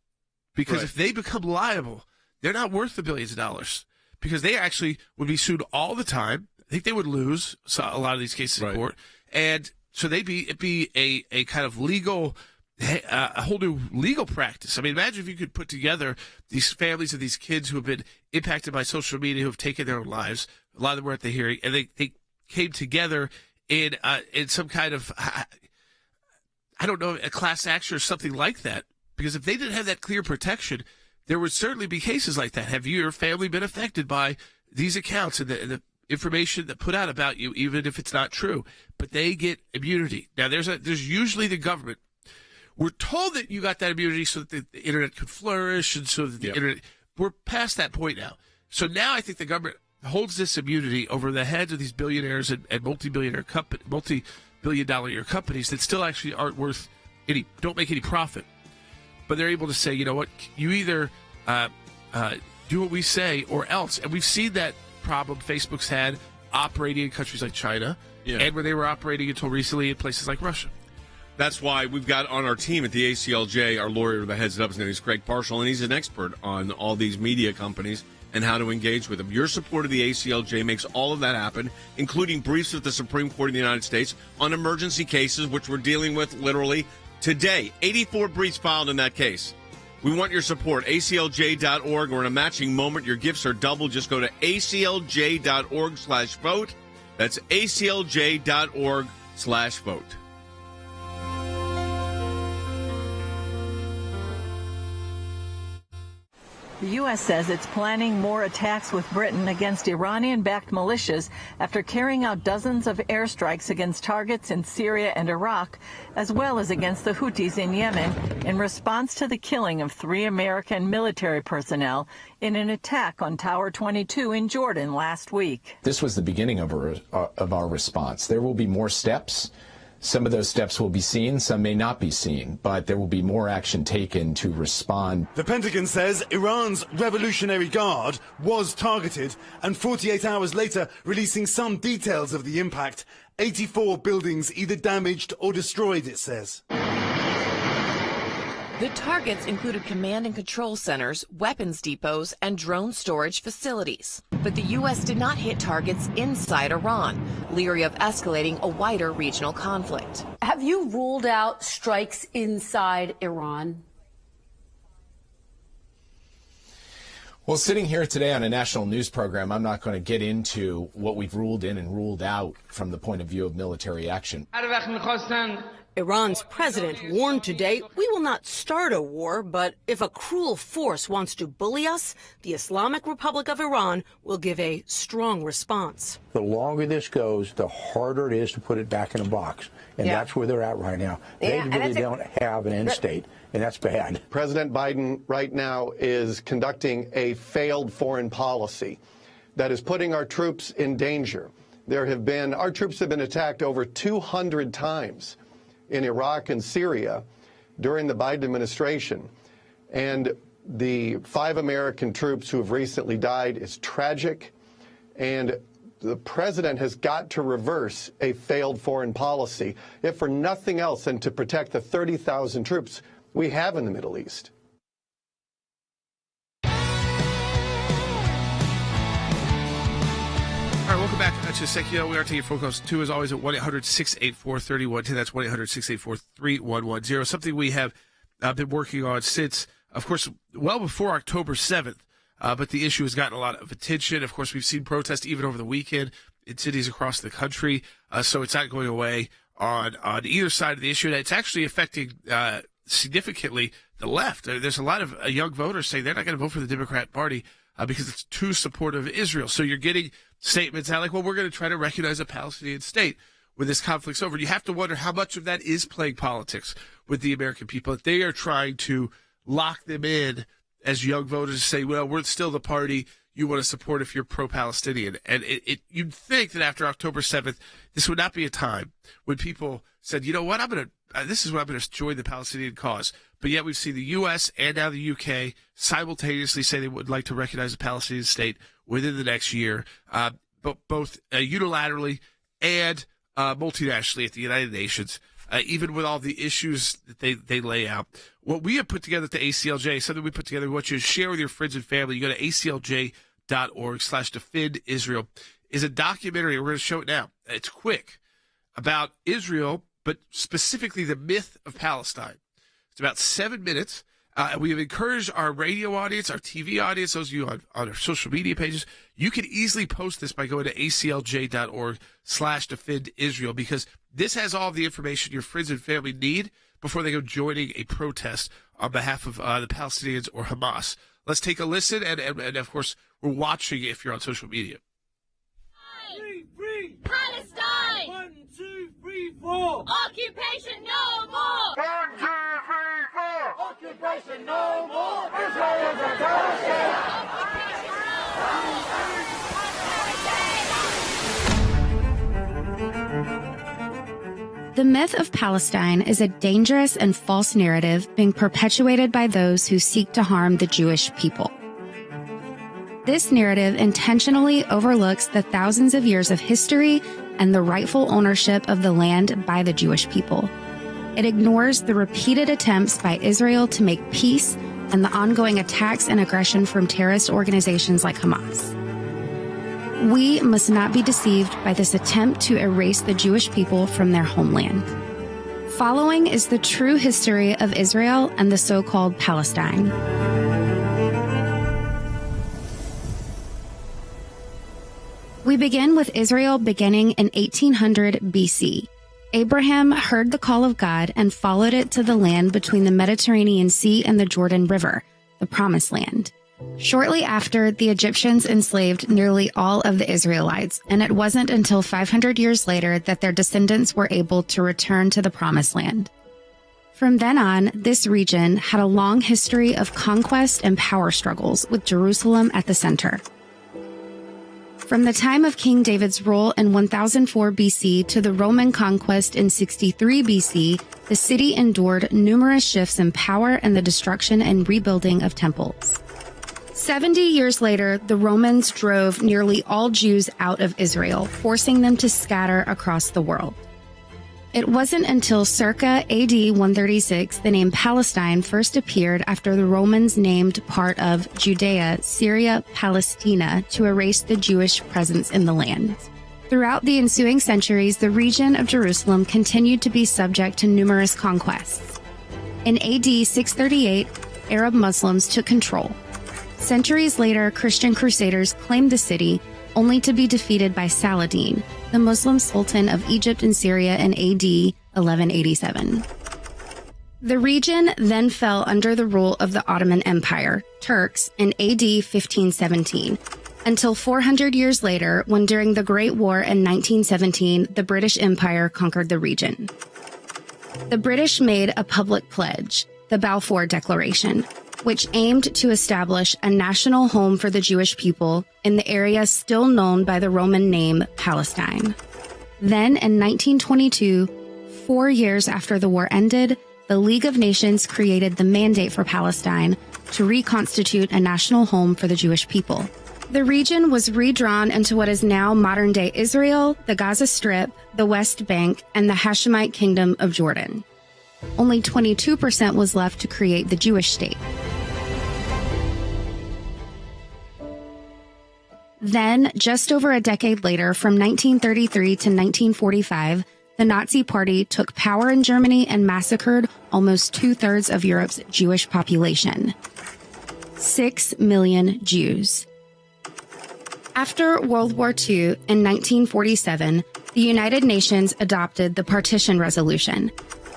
Because Right. if they become liable, they're not worth the billions of dollars. Because they actually would be sued all the time. I think they would lose a lot of these cases in court. And so it'd be a kind of legal, a whole new legal practice. I mean, imagine if you could put together these families of these kids who have been impacted by social media, who have taken their own lives. A lot of them were at the hearing, and they came together in some kind of, I don't know, a class action or something like that. Because if they didn't have that clear protection, there would certainly be cases like that. Have your family been affected by these accounts and the information that put out about you, even if it's not true? But they get immunity. Now, there's usually the government. We're told that you got that immunity so that the internet could flourish and so that the internet. We're past that point now. So now I think the government holds this immunity over the heads of these billionaires and multi-billion dollar year companies that still actually aren't worth don't make any profit. But they're able to say, you know what, you either do what we say or else. And we've seen that problem Facebook's had operating in countries like China and where they were operating until recently in places like Russia. That's why we've got on our team at the ACLJ, our lawyer that heads it up, his name is Craig Parshall, and he's an expert on all these media companies and how to engage with them. Your support of the ACLJ makes all of that happen, including briefs with the Supreme Court of the United States on emergency cases, which we're dealing with literally today. 84 briefs filed in that case. We want your support. ACLJ.org. We're in a matching moment. Your gifts are double. Just go to ACLJ.org/vote. That's ACLJ.org/vote. The U.S. says it's planning more attacks with Britain against Iranian-backed militias after carrying out dozens of airstrikes against targets in Syria and Iraq, as well as against the Houthis in Yemen, in response to the killing of 3 American military personnel in an attack on Tower 22 in Jordan last week. This was the beginning of our response. There will be more steps. Some of those steps will be seen, some may not be seen, but there will be more action taken to respond. The Pentagon says Iran's Revolutionary Guard was targeted, and 48 hours later releasing some details of the impact. 84 buildings either damaged or destroyed, it says. The targets included command and control centers, weapons depots, and drone storage facilities. But the U.S. did not hit targets inside Iran, leery of escalating a wider regional conflict. Have you ruled out strikes inside Iran? Well, sitting here today on a national news program, I'm not going to get into what we've ruled in and ruled out from the point of view of military action. Iran's president warned today, we will not start a war, but if a cruel force wants to bully us, the Islamic Republic of Iran will give a strong response. The longer this goes, the harder it is to put it back in a box. And that's where they're at right now. They really don't have an end state, and that's bad. President Biden right now is conducting a failed foreign policy that is putting our troops in danger. Our troops have been attacked over 200 times in Iraq and Syria during the Biden administration. And the 5 American troops who have recently died is tragic. And the president has got to reverse a failed foreign policy, if for nothing else than to protect the 30,000 troops we have in the Middle East. All right, welcome back to Secular. We are taking phone calls, too, as always, at 1-800-684-3110. That's 1-800-684-3110. Something we have been working on since, of course, well before October 7th. But the issue has gotten a lot of attention. Of course, we've seen protests even over the weekend in cities across the country. So it's not going away on either side of the issue. And it's actually affecting significantly the left. There's a lot of young voters saying they're not going to vote for the Democrat Party because it's too supportive of Israel. So you're getting statements out like, well, we're going to try to recognize a Palestinian state when this conflict's over. You have to wonder how much of that is playing politics with the American people. That they are trying to lock them in as young voters say, well, we're still the party you want to support if you're pro-Palestinian. And you'd think that after October 7th, this would not be a time when people said, you know what, this is what I'm going to join the Palestinian cause. But yet we've seen the U.S. and now the UK simultaneously say they would like to recognize a Palestinian state within the next year, both unilaterally and multinationally at the United Nations. Even with all the issues that they lay out. What we have put together at the ACLJ, something we put together, we want you to share with your friends and family. You go to aclj.org/defendisrael, is a documentary. We're going to show it now. It's quick, about Israel, but specifically the myth of Palestine. It's about 7 minutes. We have encouraged our radio audience, our TV audience, those of you on our social media pages, you can easily post this by going to aclj.org/defendisrael, because this has all the information your friends and family need before they go joining a protest on behalf of the Palestinians or Hamas. Let's take a listen, and of course, we're watching if you're on social media. Free Palestine! 1, 2, 3, 4! Occupation no more! 1, 2, 3, 4! Occupation no more! Israel is a terror state! The myth of Palestine is a dangerous and false narrative being perpetuated by those who seek to harm the Jewish people. This narrative intentionally overlooks the thousands of years of history and the rightful ownership of the land by the Jewish people. It ignores the repeated attempts by Israel to make peace and the ongoing attacks and aggression from terrorist organizations like Hamas. We must not be deceived by this attempt to erase the Jewish people from their homeland. Following is the true history of Israel and the so-called Palestine. We begin with Israel beginning in 1800 BC. Abraham heard the call of God and followed it to the land between the Mediterranean Sea and the Jordan River, the Promised Land. Shortly after, the Egyptians enslaved nearly all of the Israelites, and it wasn't until 500 years later that their descendants were able to return to the Promised Land. From then on, this region had a long history of conquest and power struggles, with Jerusalem at the center. From the time of King David's rule in 1004 BC to the Roman conquest in 63 BC, the city endured numerous shifts in power and the destruction and rebuilding of temples. 70 years later, the Romans drove nearly all Jews out of Israel, forcing them to scatter across the world. It wasn't until circa AD 136 the name Palestine first appeared after the Romans named part of Judea, Syria, Palestina to erase the Jewish presence in the land. Throughout the ensuing centuries, the region of Jerusalem continued to be subject to numerous conquests. In AD 638, Arab Muslims took control. Centuries later, Christian crusaders claimed the city, only to be defeated by Saladin, the Muslim Sultan of Egypt and Syria in AD 1187. The region then fell under the rule of the Ottoman Empire, Turks, in AD 1517. until 400 years later, when during the Great War in 1917, the British Empire conquered the region. The British made a public pledge, the Balfour Declaration, which aimed to establish a national home for the Jewish people in the area still known by the Roman name Palestine. Then, in 1922, 4 years after the war ended, the League of Nations created the Mandate for Palestine to reconstitute a national home for the Jewish people. The region was redrawn into what is now modern-day Israel, the Gaza Strip, the West Bank, and the Hashemite Kingdom of Jordan. Only 22% was left to create the Jewish state. Then, just over a decade later, from 1933 to 1945, the Nazi Party took power in Germany and massacred almost 2/3 of Europe's Jewish population. 6 million Jews. After World War II, in 1947, the United Nations adopted the Partition Resolution,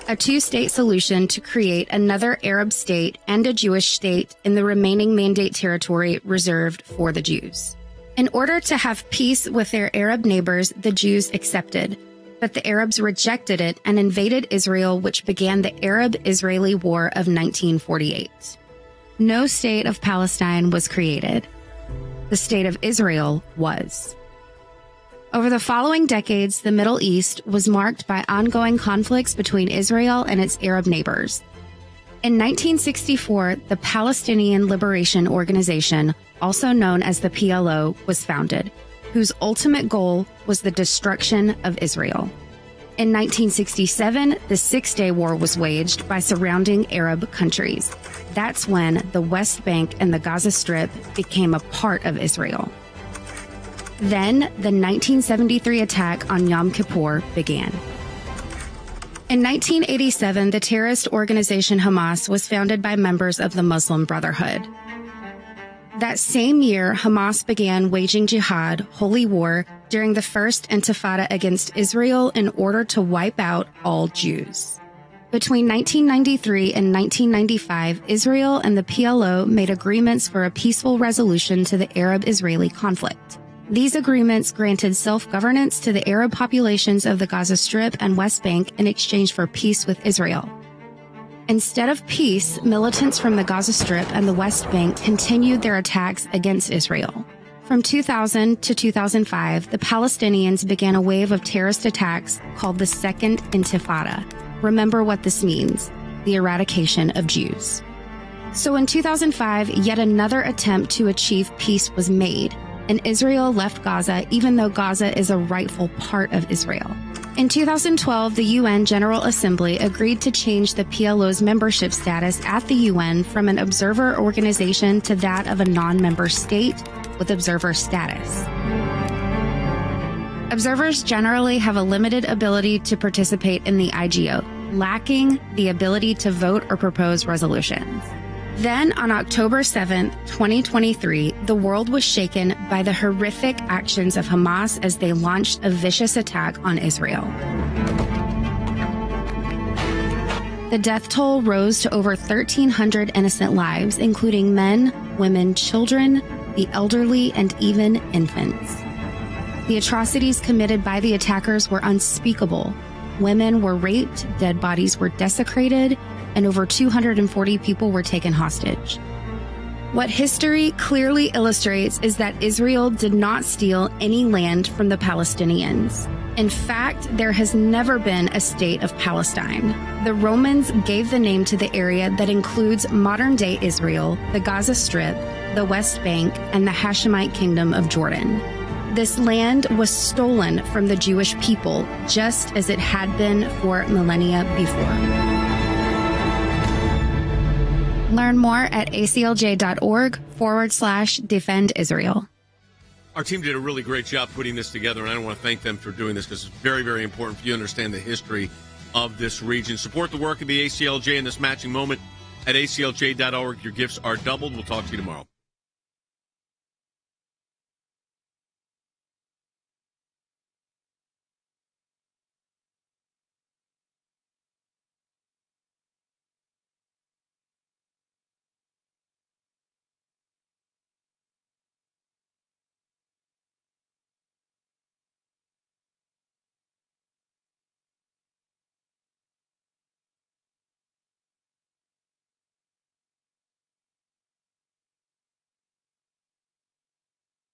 a two-state solution to create another Arab state and a Jewish state in the remaining Mandate territory reserved for the Jews. In order to have peace with their Arab neighbors, the Jews accepted, but the Arabs rejected it and invaded Israel, which began the Arab-Israeli War of 1948. No state of Palestine was created. The state of Israel was. Over the following decades, the Middle East was marked by ongoing conflicts between Israel and its Arab neighbors. In 1964, the Palestinian Liberation Organization, also known as the PLO, was founded, whose ultimate goal was the destruction of Israel. In 1967, the Six-Day War was waged by surrounding Arab countries. That's when the West Bank and the Gaza Strip became a part of Israel. Then, the 1973 attack on Yom Kippur began. In 1987, the terrorist organization Hamas was founded by members of the Muslim Brotherhood. That same year, Hamas began waging jihad, holy war, during the First Intifada against Israel in order to wipe out all Jews. Between 1993 and 1995, Israel and the PLO made agreements for a peaceful resolution to the Arab-Israeli conflict. These agreements granted self-governance to the Arab populations of the Gaza Strip and West Bank in exchange for peace with Israel. Instead of peace, militants from the Gaza Strip and the West Bank continued their attacks against Israel. From 2000 to 2005, the Palestinians began a wave of terrorist attacks called the Second Intifada. Remember what this means: the eradication of Jews. So in 2005, yet another attempt to achieve peace was made, and Israel left Gaza, even though Gaza is a rightful part of Israel. In 2012, the UN General Assembly agreed to change the PLO's membership status at the UN from an observer organization to that of a non-member state with observer status. Observers generally have a limited ability to participate in the IGO, lacking the ability to vote or propose resolutions. Then, on October 7, 2023, the world was shaken by the horrific actions of Hamas as they launched a vicious attack on Israel. The death toll rose to over 1,300 innocent lives, including men, women, children, the elderly, and even infants. The atrocities committed by the attackers were unspeakable. Women were raped, dead bodies were desecrated, and over 240 people were taken hostage. What history clearly illustrates is that Israel did not steal any land from the Palestinians. In fact, there has never been a state of Palestine. The Romans gave the name to the area that includes modern-day Israel, the Gaza Strip, the West Bank, and the Hashemite Kingdom of Jordan. This land was stolen from the Jewish people, just as it had been for millennia before. Learn more at aclj.org/defend Israel. Our team did a really great job putting this together, and I want to thank them for doing this because it's very, very important for you to understand the history of this region. Support the work of the ACLJ in this matching moment at aclj.org. Your gifts are doubled. We'll talk to you tomorrow.